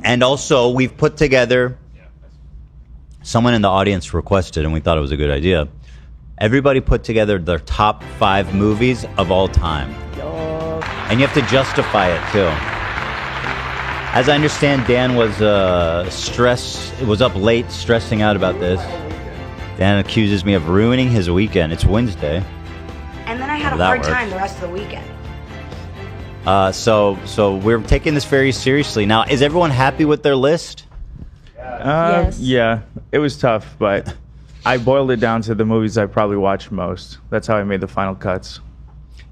And also, we've put together, someone in the audience requested, and we thought it was a good idea. Everybody put together their top 5 movies of all time. And you have to justify it, too. As I understand, Dan was up late stressing out about this. Dan accuses me of ruining his weekend. It's Wednesday. And then I had a hard time the rest of the weekend. So we're taking this very seriously. Now, is everyone happy with their list? Yes. Yeah, it was tough, but I boiled it down to the movies I probably watched most. That's how I made the final cuts.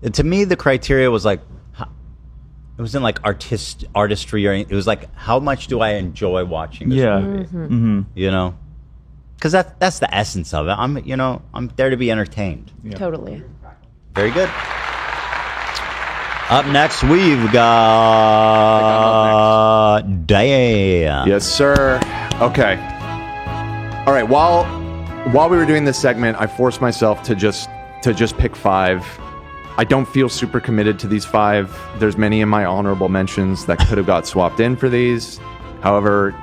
And to me, the criteria was like, it wasn't like artistry or anything. It was like, how much do I enjoy watching this movie? Mm-hmm. You know, because that's the essence of it. I'm there to be entertained. Yeah. Totally. Very good. Up next, we've got Dan. Yes, sir. Okay. All right. While we were doing this segment, I forced myself to just pick 5. I don't feel super committed to these 5. There's many in my honorable mentions that could have got swapped in for these. However,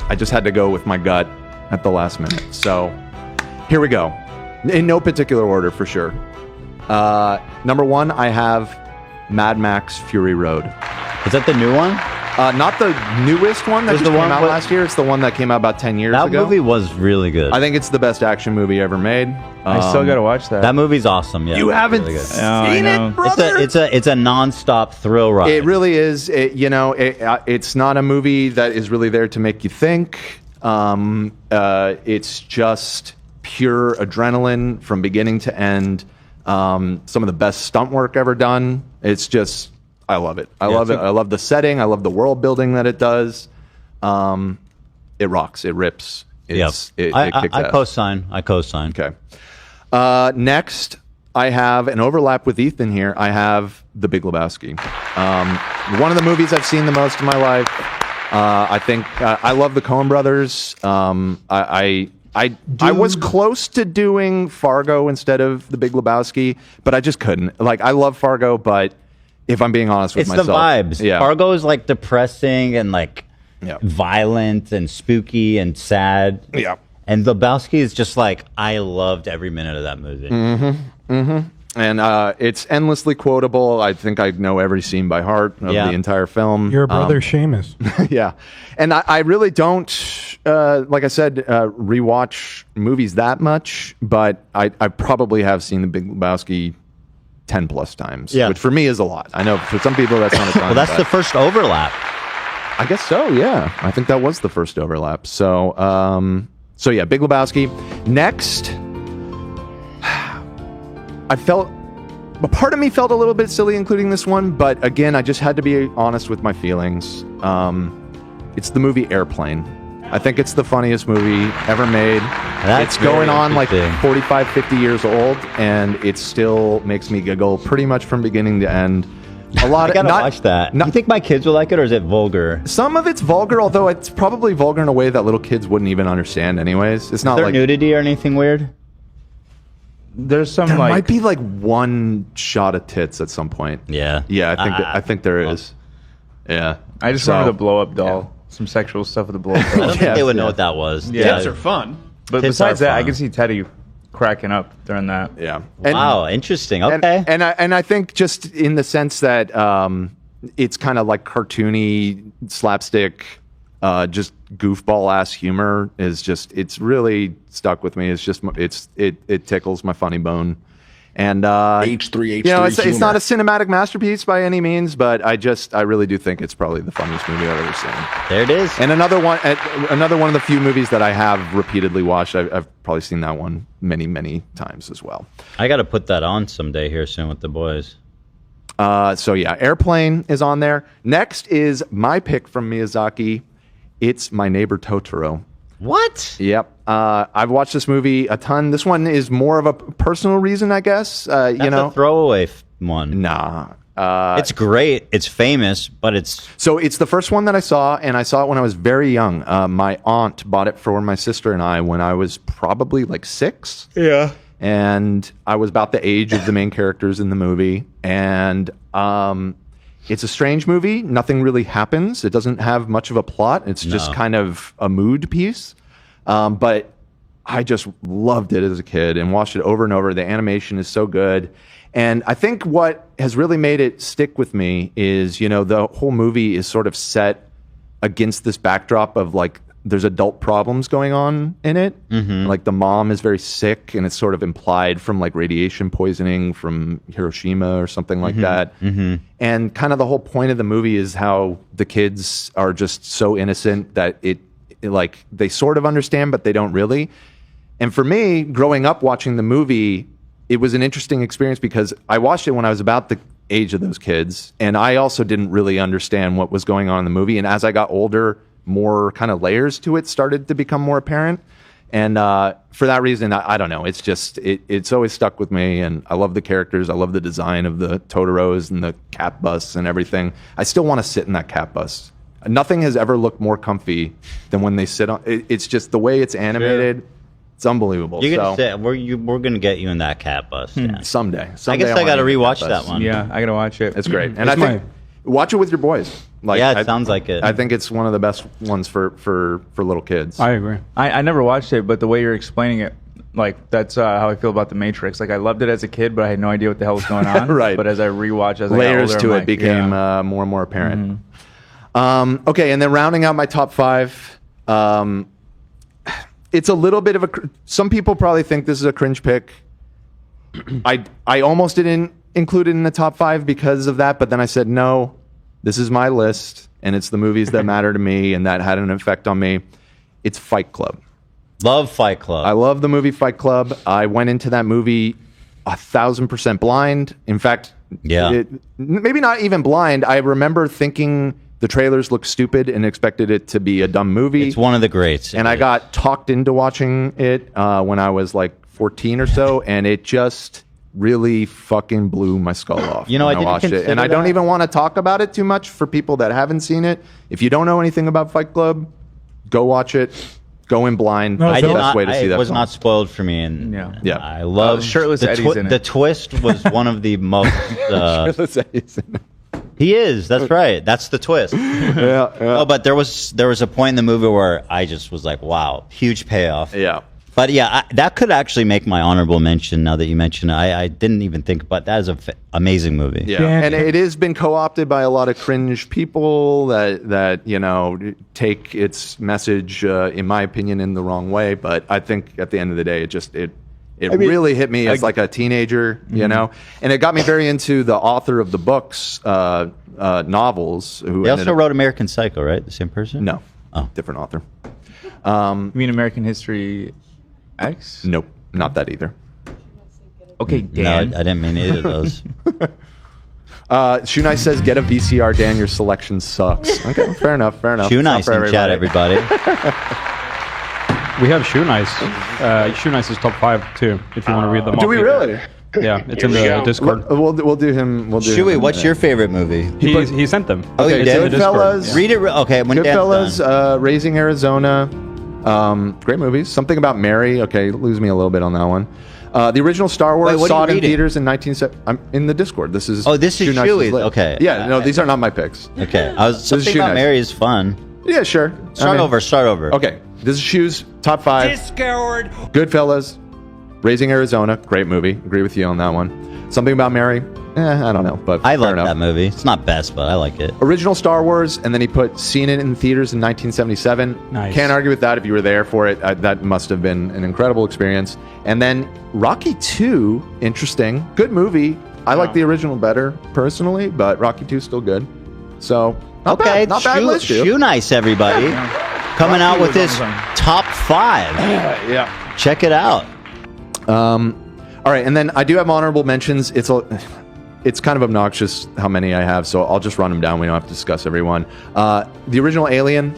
I just had to go with my gut at the last minute. So here we go. In no particular order, for sure. Number 1, I have Mad Max Fury Road. Is that the new one? Not the newest one that just came out last year. It's the one that came out about 10 years ago. That movie was really good. I think it's the best action movie ever made. I still got to watch that. That movie's awesome. Yeah, you haven't really seen it, brother? It's a nonstop thrill ride. It really is. It's not a movie that is really there to make you think. It's just pure adrenaline from beginning to end. Some of the best stunt work ever done. It's just, I love it. I love it. I love the setting. I love the world building that it does. It rocks. It rips. It kicks ass. I co-sign. Okay. Next, I have an overlap with Ethan here. I have The Big Lebowski. One of the movies I've seen the most in my life. I think I love the Coen brothers. I was close to doing Fargo instead of The Big Lebowski, but I just couldn't. Like, I love Fargo, but if I'm being honest with myself, it's the vibes. Yeah. Fargo is like depressing and like violent and spooky and sad. Yeah. And Lebowski is just like, I loved every minute of that movie. Mm-hmm. Mm-hmm. And it's endlessly quotable. I think I know every scene by heart of the entire film. Your brother Seamus. Yeah. And I really don't, like I said, rewatch movies that much, but I probably have seen The Big Lebowski 10 plus times, which for me is a lot. I know for some people that's not a ton. Well, that's the first overlap. I guess so, yeah. I think that was the first overlap. So yeah, Big Lebowski. Next, a part of me felt a little bit silly including this one, but again, I just had to be honest with my feelings. It's the movie Airplane. I think it's the funniest movie ever made. It's going on like 45, 50 years old, and it still makes me giggle pretty much from beginning to end. I gotta watch that. You think my kids will like it, or is it vulgar? Some of it's vulgar, although it's probably vulgar in a way that little kids wouldn't even understand anyways. It's not is there like nudity or anything weird? There's some there might be like one shot of tits at some point. Yeah. Yeah, I think there is. Yeah. I just remember the blow up doll. Some sexual stuff with the blow up doll. I don't think they would know what that was. Tits are fun. But Tits besides are that, fun. I can see Teddy cracking up during that. Yeah. Wow, interesting. Okay. And I think just in the sense that it's kind of like cartoony slapstick, just goofball ass humor is just, it's really stuck with me. It's just it tickles my funny bone. And H3 it's not a cinematic masterpiece by any means, but I really do think it's probably the funniest movie I've ever seen. There it is. And another one of the few movies that I have repeatedly watched. I've probably seen that one many, many times as well. I got to put that on someday here soon with the boys. So yeah, Airplane is on there. Next is my pick from Miyazaki. It's My Neighbor Totoro. What? Yep. I've watched this movie a ton. This one is more of a personal reason, I guess. That's a throwaway one. Nah. It's great. It's famous, but it's... So it's the first one that I saw, and I saw it when I was very young. My aunt bought it for my sister and I when I was probably like 6. Yeah. And I was about the age of the main characters in the movie. And It's a strange movie. Nothing really happens. It doesn't have much of a plot. It's just kind of a mood piece. But I just loved it as a kid and watched it over and over. The animation is so good. And I think what has really made it stick with me is, the whole movie is sort of set against this backdrop of like, there's adult problems going on in it. Mm-hmm. Like the mom is very sick, and it's sort of implied from like radiation poisoning from Hiroshima or something like that. Mm-hmm. And kind of the whole point of the movie is how the kids are just so innocent that it like they sort of understand, but they don't really. And for me, growing up watching the movie, it was an interesting experience because I watched it when I was about the age of those kids, and I also didn't really understand what was going on in the movie. And as I got older, more kind of layers to it started to become more apparent. And for that reason, I don't know. It's just, it's always stuck with me. And I love the characters. I love the design of the Totoros and the cat bus and everything. I still want to sit in that cat bus. Nothing has ever looked more comfy than when they sit on it's just the way it's animated. Sure. It's unbelievable. You're gonna sit, we're gonna get you in that cat bus. Yeah. Someday. I guess I gotta rewatch that one. Yeah, I gotta watch it. It's great. And I think watch it with your boys. Like, yeah, it sounds like it. I think it's one of the best ones for little kids. I agree. I never watched it, but the way you're explaining it, like that's how I feel about The Matrix. Like I loved it as a kid, but I had no idea what the hell was going on. Right. But as I rewatch, as layers I got older, to I'm it like, became more and more apparent. Mm-hmm. Okay, and then rounding out my top 5. It's a little bit of some people probably think this is a cringe pick. I almost didn't include it in the top 5 because of that, but then I said, no, this is my list, and it's the movies that matter to me and that had an effect on me. It's Fight Club. Love Fight Club. I love the movie Fight Club. I went into that movie 1,000% blind. In fact, maybe not even blind. I remember thinking the trailers looked stupid and expected it to be a dumb movie. It's one of the greats. And I got talked into watching it when I was like 14 or so, and it just really fucking blew my skull off. I didn't watched it. And I that. don't even want to talk about it too much for people that haven't seen it. If you don't know anything about Fight Club, go watch it. Go in blind. No, That's the best way to see that. It was film. not spoiled for me, and Yeah. I love shirtless Eddie's in it. The twist was one of the most. Shirtless Eddie's in it. He is. That's right. That's the twist. Yeah. Oh, but there was a point in the movie where I just was like, wow, huge payoff. Yeah. But yeah, that could actually make my honorable mention. Now that you mention it, I didn't even think about that. Is an amazing movie. Yeah, and it has been co-opted by a lot of cringe people that take its message, in my opinion, in the wrong way. But I think at the end of the day, it really hit me as like a teenager, and it got me very into the author of the books, novels. They also wrote American Psycho, right? The same person? No, different author. You mean American History X? Nope, not that either. Okay, Dan. No, I didn't mean either of those. Shoe Nice says, "Get a VCR, Dan. Your selection sucks." Okay, fair enough. Shoe Nice in chat, everybody. We have Shoe Nice. Shoe Nice is top 5 too. If you want to read them off. Do we really? Yeah, it's in the Discord. We'll do him. Shuey, what's your favorite movie? He sent them. Oh, you did? Goodfellas. Read it. Okay, when Goodfellas, Raising Arizona. Great movies. Something About Mary. Okay, lose me a little bit on that one. The original Star Wars. Wait, saw it in theaters in 1970. I'm in the Discord. This is. This is Shuey's. Okay. Yeah. No, these are not my picks. Okay. Something About Mary is fun. Yeah, sure. Start over. Okay. This is Shu's top 5. Discord. Goodfellas. Raising Arizona. Great movie. Agree with you on that one. Something About Mary. I don't know, but I like that movie. It's not best, but I like it. Original Star Wars, and then he seen it in theaters in 1977. Nice. Can't argue with that if you were there for it. That must have been an incredible experience. And then Rocky 2, interesting. Good movie. I like the original better, personally, but Rocky 2 is still good. So, not bad list, dude. Shoe Nice, everybody. Coming out with his top 5. Yeah. Check it out. All right, and then I do have honorable mentions. It's kind of obnoxious how many I have, so I'll just run them down. We don't have to discuss every one. The original Alien,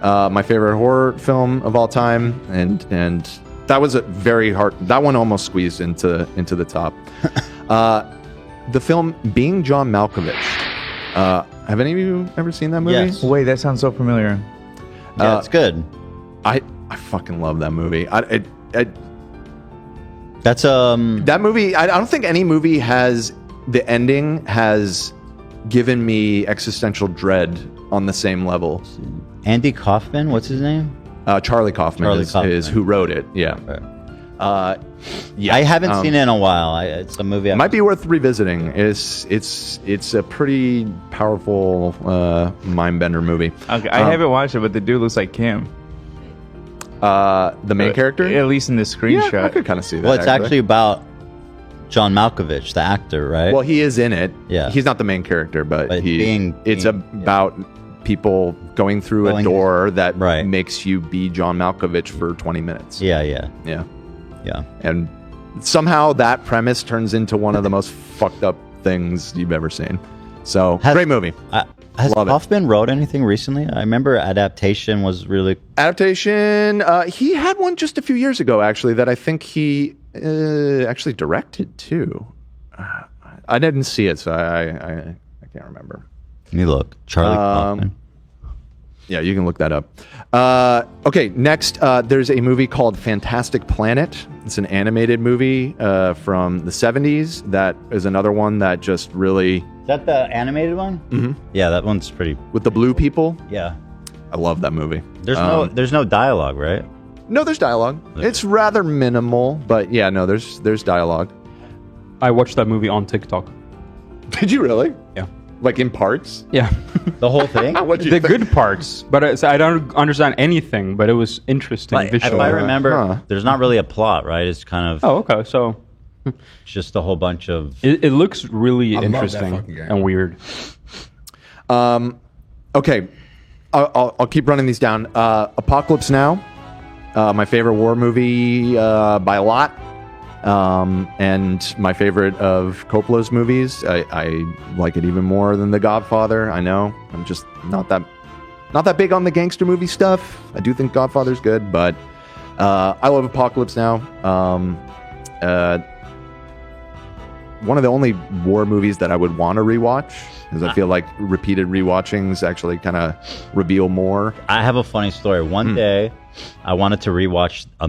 my favorite horror film of all time, and that was a very hard. That one almost squeezed into the top. The film Being John Malkovich. Have any of you ever seen that movie? Yes. Wait, that sounds so familiar. Yeah, it's good. I fucking love that movie. That's that movie. I don't think any movie has the ending has given me existential dread on the same level. Andy Kaufman, what's his name? Charlie Kaufman is who wrote it. Yeah. Yeah. I haven't seen it in a while. It's a movie. It might be worth revisiting. It's a pretty powerful mind bender movie. Okay, I haven't watched it, but the dude looks like Kim. The main character, at least in the screenshot. Yeah, I could kind of see that. Well, it's actually about John Malkovich, the actor, right? Well, he is in it. Yeah, he's not the main character, but it's about people going through a door that makes you be John Malkovich for 20 minutes. Yeah. And somehow that premise turns into one of the most fucked up things you've ever seen. So, great movie. Has Kaufman wrote anything recently? I remember Adaptation was really... Adaptation, he had one just a few years ago, actually, that I think he actually directed, too. I didn't see it, so I can't remember. Let me look. Charlie Kaufman. Yeah, you can look that up. Okay, next, there's a movie called Fantastic Planet. It's an animated movie from the 70s. That is another one that just really... Is that the animated one? Mm-hmm. Yeah, that one's pretty... With the blue people? Yeah. I love that movie. There's no dialogue, right? No, there's dialogue. Okay. It's rather minimal, but yeah, no, there's dialogue. I watched that movie on TikTok. Did you really? Yeah. Like in parts? Yeah. The whole thing? The good parts, but I don't understand anything, but it was interesting visually. If I remember, there's not really a plot, right? It's kind of... Oh, okay, so... just a whole bunch of... It looks really interesting and weird. Okay, I'll keep running these down. Apocalypse Now, my favorite war movie by a lot, and my favorite of Coppola's movies. I like it even more than The Godfather. I know I'm just not that big on the gangster movie stuff. I do think Godfather's good, but I love Apocalypse Now. One of the only war movies that I would want to rewatch, because I feel like repeated rewatchings actually kind of reveal more. I have a funny story. One day, I wanted to rewatch a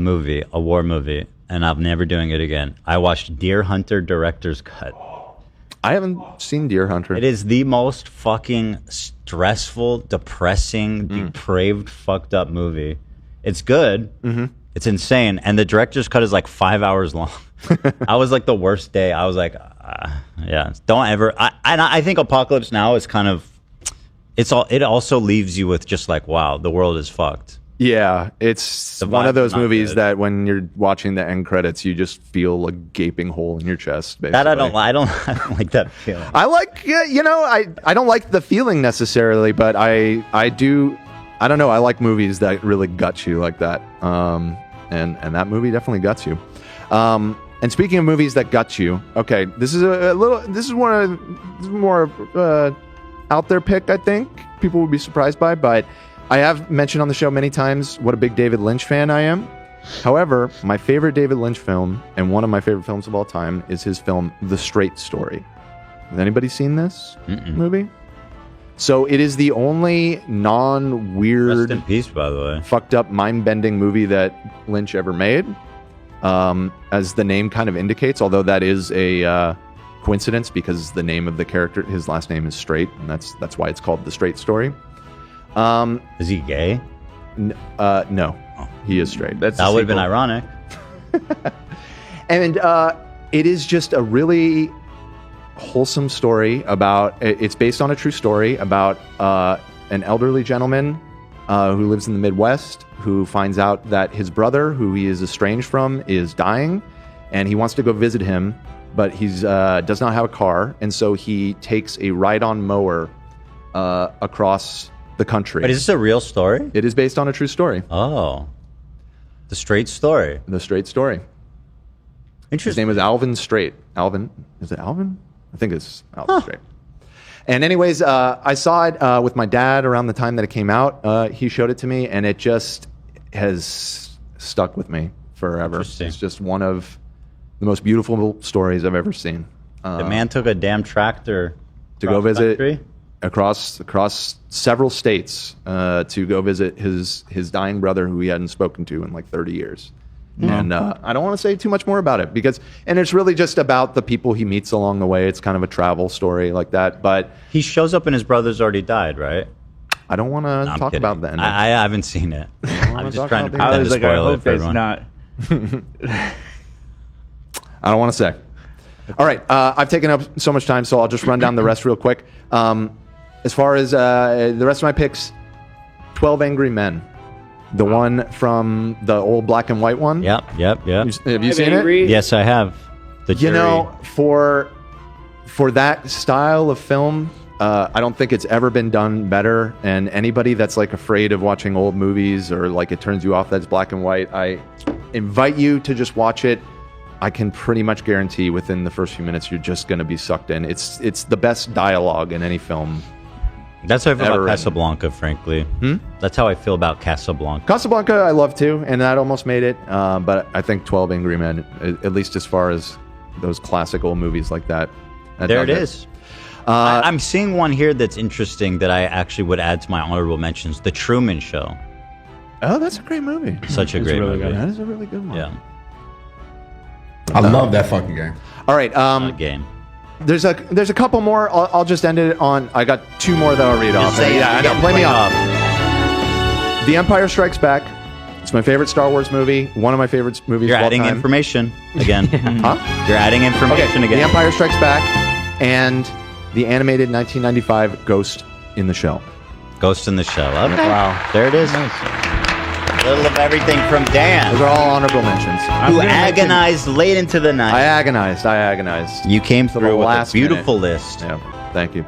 war movie, and I'm never doing it again. I watched Deer Hunter Director's Cut. I haven't seen Deer Hunter. It is the most fucking stressful, depressing, depraved, fucked up movie. It's good. Mm-hmm. It's insane. And the director's cut is like 5 hours long. I was like the worst day. I was like, don't ever. I think Apocalypse Now is kind of, it also leaves you with just like, wow, the world is fucked. Yeah, it's one of those movies that when you're watching the end credits, you just feel a gaping hole in your chest. Basically. That I don't like that feeling. I like, I don't like the feeling necessarily, but I do. I don't know. I like movies that really gut you like that. And that movie definitely guts you. And speaking of movies that gut you, okay, this is this is more out there pick, I think people would be surprised by, but I have mentioned on the show many times what a big David Lynch fan I am. However, my favorite David Lynch film, and one of my favorite films of all time, is his film The Straight Story. Has anybody seen this movie? So it is the only non-weird, rest in peace, by the way, fucked up, mind-bending movie that Lynch ever made. As the name kind of indicates, although that is a coincidence because the name of the character, his last name is Straight, and that's why it's called The Straight Story. Is he gay? No, he is straight. That would have been ironic. And it is just a really wholesome story about. It's based on a true story about an elderly gentleman who lives in the Midwest, who finds out that his brother, who he is estranged from, is dying, and he wants to go visit him, but he does not have a car, and so he takes a ride-on mower across the country. But is this a real story? It is based on a true story. Oh. The Straight Story. The Straight Story. Interesting. His name is Alvin Straight. Alvin? Is it Alvin? I think it's Alvin Straight. And anyways, I saw it with my dad around the time that it came out. He showed it to me, and it just has stuck with me forever. It's just one of the most beautiful stories I've ever seen. The man took a damn tractor to go visit across several states to go visit his dying brother who he hadn't spoken to in like 30 years. And I don't want to say too much more about it and it's really just about the people he meets along the way. It's kind of a travel story like that. But he shows up and his brother's already died, right? I don't want to talk about the ending. I haven't seen it. I'm just trying to I pretend was to like, I spoil it hope for it's everyone. not. I don't want to say. All right, I've taken up so much time, so I'll just run down the rest real quick. As far as the rest of my picks, 12 Angry Men. The one from the old black and white one. Yep. Have you seen it? Yes, I have. The You jury. know, for that style of film, I don't think it's ever been done better. And anybody that's like afraid of watching old movies or like it turns you off that's black and white, I invite you to just watch it. I can pretty much guarantee within the first few minutes you're just going to be sucked in. It's the best dialogue in any film. That's how I feel ever about written. Casablanca, frankly. That's how I feel about Casablanca. Casablanca, I love too, and that almost made it. But I think 12 Angry Men, at least as far as those classic old movies like that. There it is. I'm seeing one here that's interesting that I actually would add to my honorable mentions. The Truman Show. Oh, that's a great movie. Such a great really movie. good. That is a really good one. Yeah. I love that fucking game. All right. Game. There's a couple more. I'll just end it on. I got two more that I'll read off. say it. Yeah, I know. Yeah, Play me play off. The Empire Strikes Back. It's my favorite Star Wars movie. One of my favorite movies You're of all adding time. information again. Huh? You're adding Okay. information The again. Empire Strikes Back and the animated 1995 Ghost in the Shell. Ghost in the Shell. Okay. Wow. There it is. A little of everything from Dan, Those are all honorable mentions. who agonized late into the night. I agonized. You came the through with a last beautiful list. Yeah. Thank you.